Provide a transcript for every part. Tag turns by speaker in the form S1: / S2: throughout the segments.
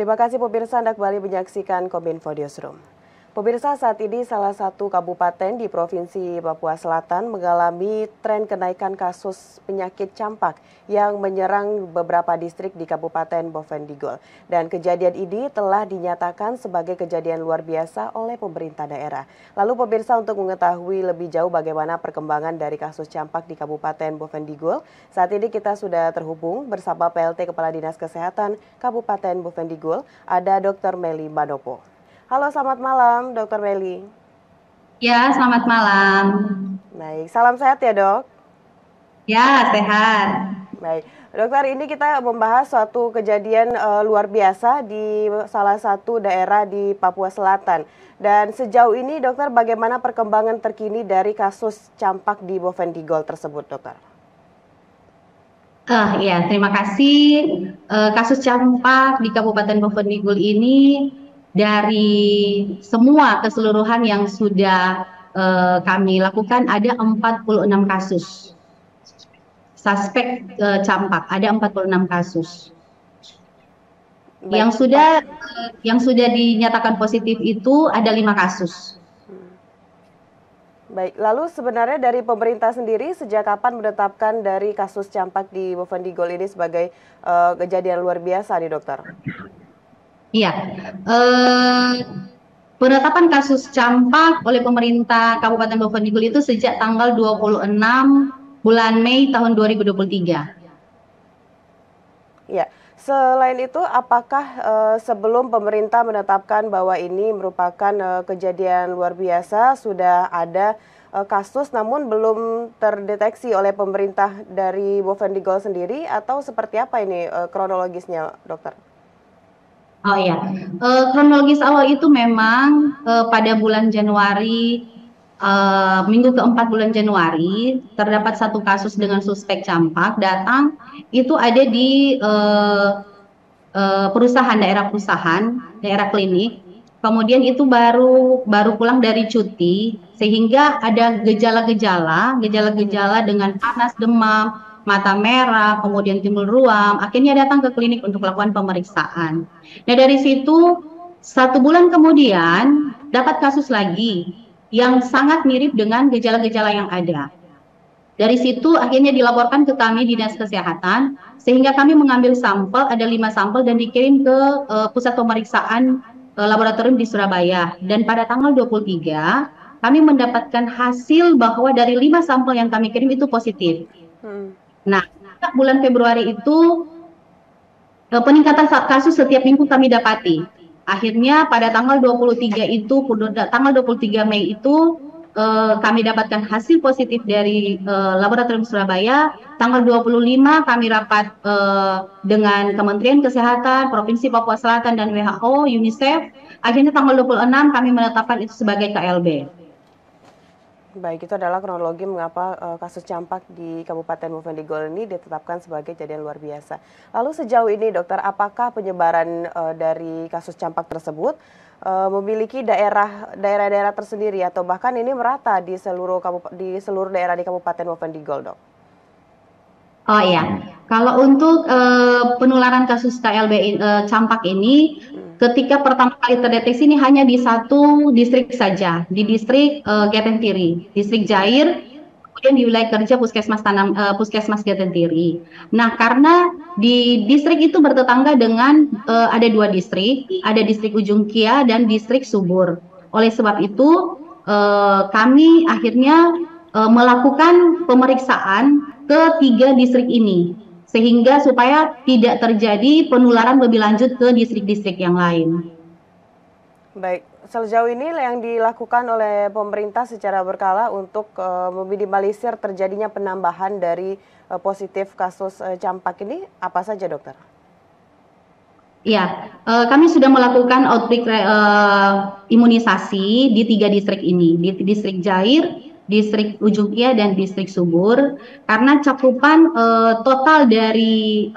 S1: Terima kasih pemirsa, Anda kembali menyaksikan Kominfo Newsroom. Pemirsa, saat ini salah satu kabupaten di Provinsi Papua Selatan mengalami tren kenaikan kasus penyakit campak yang menyerang beberapa distrik di Kabupaten Boven Digul. Dan kejadian ini telah dinyatakan sebagai kejadian luar biasa oleh pemerintah daerah. Lalu pemirsa, untuk mengetahui lebih jauh bagaimana perkembangan dari kasus campak di Kabupaten Boven Digul, saat ini kita sudah terhubung bersama PLT Kepala Dinas Kesehatan Kabupaten Boven Digul, ada Dr. Meli Manopo. Halo, selamat malam, Dr. Meli.
S2: Ya, selamat malam.
S1: Baik, salam sehat ya, Dok.
S2: Ya, sehat.
S1: Baik, dokter, ini kita membahas suatu kejadian luar biasa di salah satu daerah di Papua Selatan. Dan sejauh ini, dokter, bagaimana perkembangan terkini dari kasus campak di Boven Digul tersebut, dokter?
S2: Ya, terima kasih. Kasus campak di Kabupaten Boven Digul ini dari semua keseluruhan yang sudah kami lakukan ada 46 kasus. Suspek campak ada 46 kasus.
S1: Baik,
S2: Yang sudah dinyatakan positif itu ada 5 kasus.
S1: Baik, lalu sebenarnya dari pemerintah sendiri sejak kapan menetapkan dari kasus campak di Boven Digul ini sebagai kejadian luar biasa nih, dokter?
S2: Iya, penetapan kasus campak oleh pemerintah Kabupaten Boven Digul itu sejak tanggal 26 bulan Mei tahun 2023.
S1: Ya, selain itu apakah sebelum pemerintah menetapkan bahwa ini merupakan kejadian luar biasa, sudah ada kasus namun belum terdeteksi oleh pemerintah dari Boven Digul sendiri, atau seperti apa ini kronologisnya, dokter?
S2: Oh iya, kronologis awal itu memang pada bulan Januari, minggu keempat bulan Januari, terdapat satu kasus dengan suspek campak datang, itu ada di daerah klinik. Kemudian itu baru pulang dari cuti, sehingga ada gejala-gejala dengan panas, demam, mata merah, kemudian timbul ruam, akhirnya datang ke klinik untuk melakukan pemeriksaan. Nah, dari situ 1 bulan kemudian dapat kasus lagi yang sangat mirip dengan gejala-gejala yang ada. Dari situ akhirnya dilaporkan ke kami Dinas Kesehatan, sehingga kami mengambil sampel, ada 5 sampel dan dikirim ke pusat pemeriksaan laboratorium di Surabaya. Dan pada tanggal 23 kami mendapatkan hasil bahwa dari 5 sampel yang kami kirim itu positif. Nah, bulan Februari itu peningkatan kasus setiap minggu kami dapati. Akhirnya pada tanggal 23 itu, tanggal 23 Mei itu kami dapatkan hasil positif dari laboratorium Surabaya. Tanggal 25 kami rapat dengan Kementerian Kesehatan Provinsi Papua Selatan dan WHO, UNICEF. Akhirnya tanggal 26 kami menetapkan itu sebagai KLB.
S1: Baik, itu adalah kronologi mengapa kasus campak di Kabupaten Boven Digul ini ditetapkan sebagai kejadian luar biasa. Lalu sejauh ini, dokter, apakah penyebaran dari kasus campak tersebut memiliki daerah-daerah tersendiri atau bahkan ini merata di seluruh daerah di Kabupaten Boven Digul, dok?
S2: Oh iya, kalau untuk penularan kasus KLB campak ini, ketika pertama kali terdeteksi ini hanya di satu distrik saja, di distrik Getentiri, distrik Jair, kemudian di wilayah kerja Puskesmas Getentiri. Nah, karena di distrik itu bertetangga dengan ada 2 distrik, ada distrik Ujung Kia dan distrik Subur. Oleh sebab itu, kami akhirnya melakukan pemeriksaan ke 3 distrik ini, sehingga supaya tidak terjadi penularan lebih lanjut ke distrik-distrik yang lain.
S1: Baik, sejauh ini yang dilakukan oleh pemerintah secara berkala untuk meminimalisir terjadinya penambahan dari positif kasus campak ini apa saja, dokter?
S2: Ya, kami sudah melakukan outbreak imunisasi di 3 distrik ini, di distrik Jair, distrik Ujung Kia, dan distrik Subur, karena cakupan total dari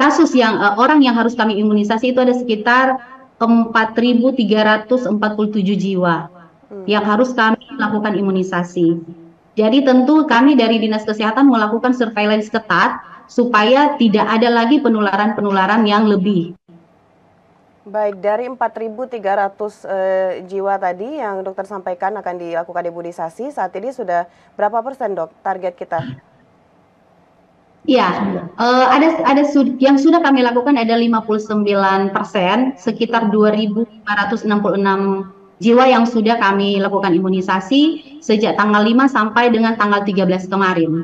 S2: kasus yang orang yang harus kami imunisasi itu ada sekitar 4.347 jiwa yang harus kami lakukan imunisasi. Jadi tentu kami dari Dinas Kesehatan melakukan surveillance ketat supaya tidak ada lagi penularan-penularan yang lebih.
S1: Baik, dari 4.300 jiwa tadi yang dokter sampaikan akan dilakukan imunisasi, saat ini sudah berapa persen dok target kita?
S2: Iya, yang sudah kami lakukan ada 59%, sekitar 2.566 jiwa yang sudah kami lakukan imunisasi sejak tanggal 5 sampai dengan tanggal 13 kemarin.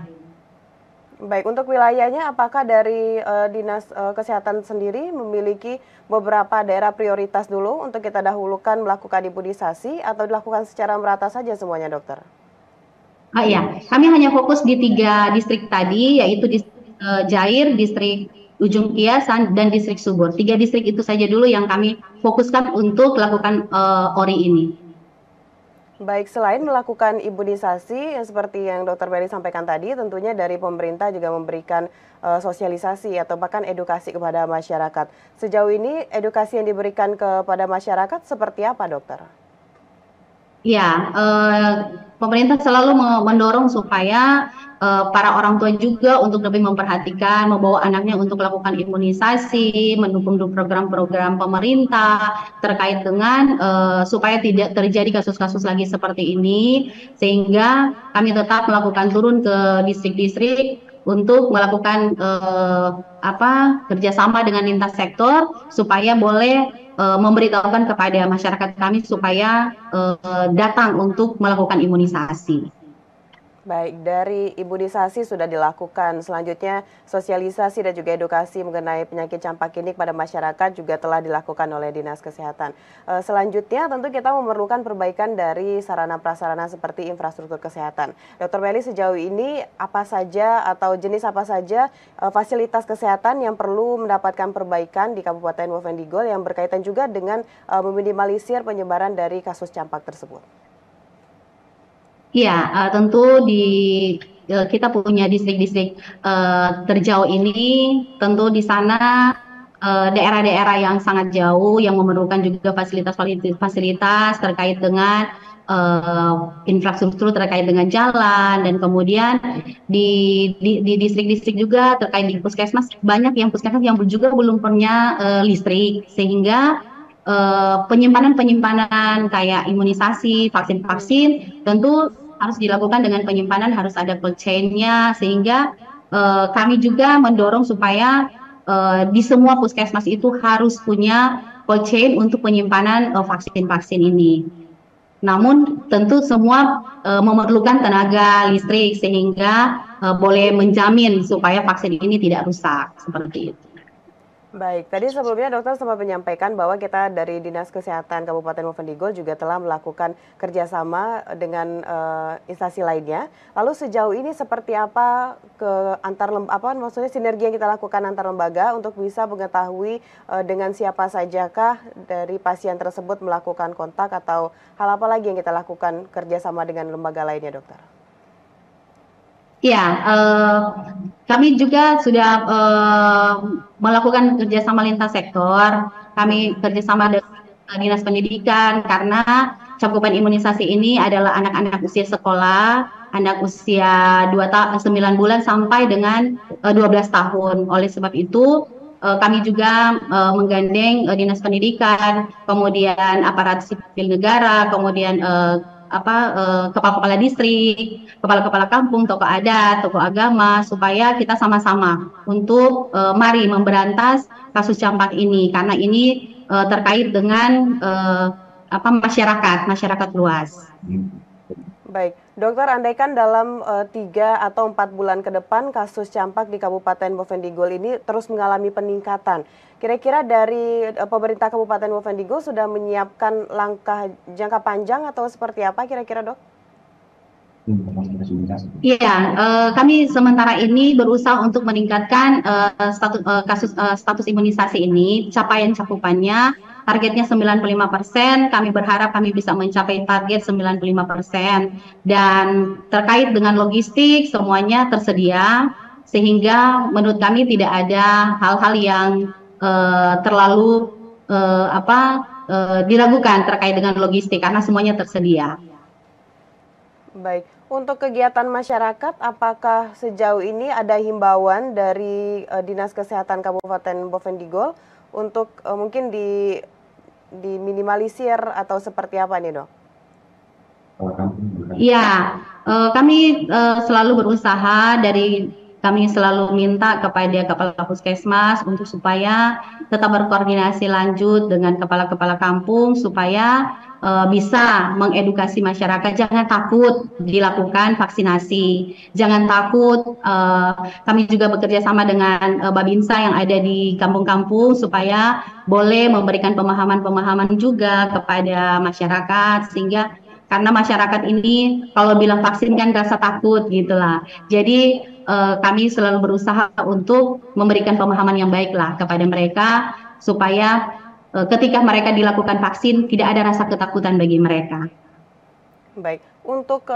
S1: Baik, untuk wilayahnya apakah dari Dinas Kesehatan sendiri memiliki beberapa daerah prioritas dulu untuk kita dahulukan melakukan imunisasi atau dilakukan secara merata saja semuanya dokter?
S2: Iya, kami hanya fokus di 3 distrik tadi, yaitu distrik Jair, distrik Ujung Kias, dan distrik Subur. 3 distrik itu saja dulu yang kami fokuskan untuk melakukan ORI ini.
S1: Baik, selain melakukan imunisasi yang seperti yang Dokter Berry sampaikan tadi, tentunya dari pemerintah juga memberikan sosialisasi atau bahkan edukasi kepada masyarakat. Sejauh ini edukasi yang diberikan kepada masyarakat seperti apa, dokter?
S2: Ya, pemerintah selalu mendorong supaya para orang tua juga untuk lebih memperhatikan, membawa anaknya untuk melakukan imunisasi, mendukung program-program pemerintah terkait dengan supaya tidak terjadi kasus-kasus lagi seperti ini, sehingga kami tetap melakukan turun ke distrik-distrik untuk melakukan kerjasama dengan lintas sektor supaya boleh memberitahukan kepada masyarakat kami supaya datang untuk melakukan imunisasi.
S1: Baik, dari imunisasi sudah dilakukan. Selanjutnya sosialisasi dan juga edukasi mengenai penyakit campak ini kepada masyarakat juga telah dilakukan oleh Dinas Kesehatan. Selanjutnya tentu kita memerlukan perbaikan dari sarana prasarana seperti infrastruktur kesehatan. Dr. Meli, sejauh ini apa saja atau jenis apa saja fasilitas kesehatan yang perlu mendapatkan perbaikan di Kabupaten Bovendigul yang berkaitan juga dengan meminimalisir penyebaran dari kasus campak tersebut?
S2: Iya, tentu kita punya distrik-distrik terjauh ini, tentu di sana daerah-daerah yang sangat jauh yang memerlukan juga fasilitas terkait dengan infrastruktur terkait dengan jalan, dan kemudian di distrik-distrik juga terkait di puskesmas, banyak yang puskesmas yang juga belum punya listrik, sehingga penyimpanan kayak imunisasi, vaksin-vaksin tentu harus dilakukan dengan penyimpanan, harus ada cold chain-nya, sehingga kami juga mendorong supaya di semua puskesmas itu harus punya cold chain untuk penyimpanan vaksin-vaksin ini. Namun tentu semua memerlukan tenaga listrik sehingga boleh menjamin supaya vaksin ini tidak rusak, seperti itu.
S1: Baik, tadi sebelumnya dokter sempat menyampaikan bahwa kita dari Dinas Kesehatan Kabupaten Bovendigul juga telah melakukan kerjasama dengan instansi lainnya. Lalu sejauh ini seperti apa maksudnya sinergi yang kita lakukan antar lembaga untuk bisa mengetahui dengan siapa sajakah dari pasien tersebut melakukan kontak atau hal apa lagi yang kita lakukan kerjasama dengan lembaga lainnya, dokter?
S2: Ya, kami juga sudah melakukan kerjasama lintas sektor. Kami kerjasama dengan Dinas Pendidikan karena cakupan imunisasi ini adalah anak-anak usia sekolah, anak usia 9 bulan sampai dengan 12 tahun. Oleh sebab itu, kami juga menggandeng Dinas Pendidikan, kemudian aparat sipil negara, kemudian kepala-kepala distrik, kepala-kepala kampung, tokoh adat, tokoh agama, supaya kita sama-sama untuk mari memberantas kasus campak ini, karena ini terkait dengan masyarakat luas.
S1: Baik, dokter, andaikan dalam 3 atau 4 bulan ke depan kasus campak di Kabupaten Bovendigul ini terus mengalami peningkatan. Kira-kira dari pemerintah Kabupaten Bovendigul sudah menyiapkan langkah jangka panjang atau seperti apa kira-kira, dok?
S2: Iya, kami sementara ini berusaha untuk meningkatkan status imunisasi ini, capaian cakupannya, targetnya 95%, kami berharap kami bisa mencapai target 95%, dan terkait dengan logistik semuanya tersedia, sehingga menurut kami tidak ada hal-hal yang terlalu diragukan terkait dengan logistik, karena semuanya tersedia.
S1: Baik, untuk kegiatan masyarakat, apakah sejauh ini ada himbauan dari Dinas Kesehatan Kabupaten Bovendigul untuk mungkin diminimalisir atau seperti apa nih, Dok?
S2: Ya, kami selalu berusaha kami selalu minta kepada Kepala Puskesmas untuk supaya tetap berkoordinasi lanjut dengan kepala-kepala kampung supaya bisa mengedukasi masyarakat jangan takut dilakukan vaksinasi, jangan takut. Kami juga bekerja sama dengan Babinsa yang ada di kampung-kampung supaya boleh memberikan pemahaman-pemahaman juga kepada masyarakat sehingga karena masyarakat ini kalau bilang vaksin kan rasa takut gitulah. Jadi kami selalu berusaha untuk memberikan pemahaman yang baik lah kepada mereka supaya ketika mereka dilakukan vaksin tidak ada rasa ketakutan bagi mereka.
S1: Baik, untuk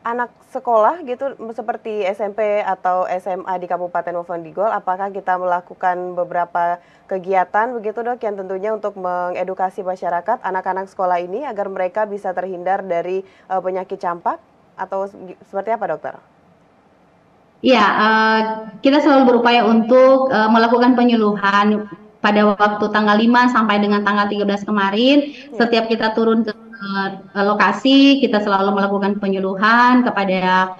S1: anak sekolah gitu seperti SMP atau SMA di Kabupaten Boven Digol, apakah kita melakukan beberapa kegiatan begitu, Dok, yang tentunya untuk mengedukasi masyarakat anak-anak sekolah ini agar mereka bisa terhindar dari penyakit campak atau seperti apa, Dokter?
S2: Ya, kita selalu berupaya untuk melakukan penyuluhan pada waktu tanggal 5 sampai dengan tanggal 13 kemarin.
S1: Ya.
S2: Setiap kita turun ke lokasi, kita selalu melakukan penyuluhan kepada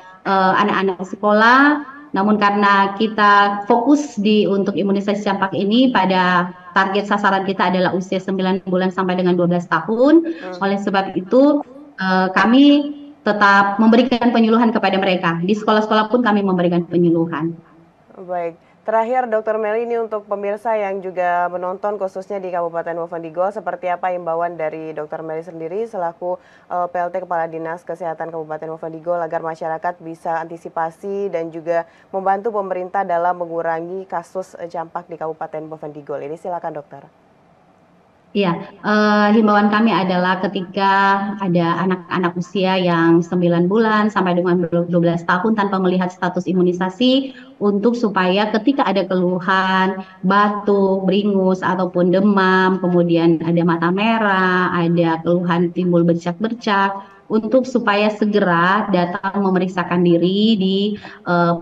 S2: anak-anak sekolah. Namun karena kita fokus untuk imunisasi campak ini pada target sasaran kita adalah usia 9 bulan sampai dengan 12 tahun. Oleh sebab itu, kami tetap memberikan penyuluhan kepada mereka. Di sekolah-sekolah pun kami memberikan penyuluhan.
S1: Baik, terakhir Dr. Meli, ini untuk pemirsa yang juga menonton khususnya di Kabupaten Boven Digol, seperti apa imbauan dari Dr. Meli sendiri selaku PLT Kepala Dinas Kesehatan Kabupaten Boven Digol agar masyarakat bisa antisipasi dan juga membantu pemerintah dalam mengurangi kasus campak di Kabupaten Boven Digol. Ini silakan, Dokter.
S2: Iya, himbauan kami adalah ketika ada anak-anak usia yang 9 bulan sampai dengan 12 tahun tanpa melihat status imunisasi untuk supaya ketika ada keluhan, batuk, beringus, ataupun demam, kemudian ada mata merah, ada keluhan timbul bercak-bercak, untuk supaya segera datang memeriksakan diri di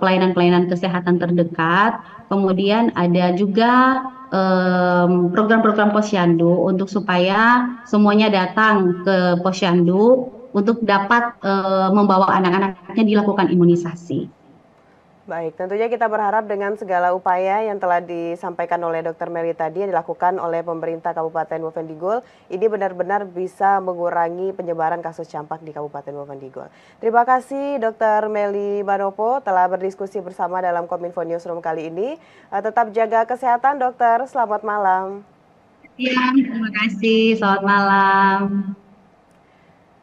S2: pelayanan-pelayanan kesehatan terdekat. Kemudian ada juga program-program posyandu untuk supaya semuanya datang ke posyandu untuk dapat membawa anak-anaknya dilakukan imunisasi.
S1: Baik, tentunya kita berharap dengan segala upaya yang telah disampaikan oleh Dr. Meli tadi yang dilakukan oleh pemerintah Kabupaten Boven Digol, ini benar-benar bisa mengurangi penyebaran kasus campak di Kabupaten Boven Digol. Terima kasih Dr. Meli Manopo telah berdiskusi bersama dalam Kominfo Newsroom kali ini. Tetap jaga kesehatan, Dokter. Selamat malam.
S2: Ya, terima kasih. Selamat malam.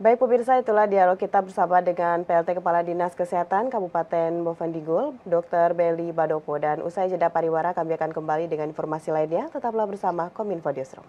S1: Baik pemirsa, itulah dialog kita bersama dengan PLT Kepala Dinas Kesehatan Kabupaten Boven Digol, Dr. Meli Badopo. Dan usai jeda pariwara kami akan kembali dengan informasi lainnya. Tetaplah bersama Kominfo Newsroom.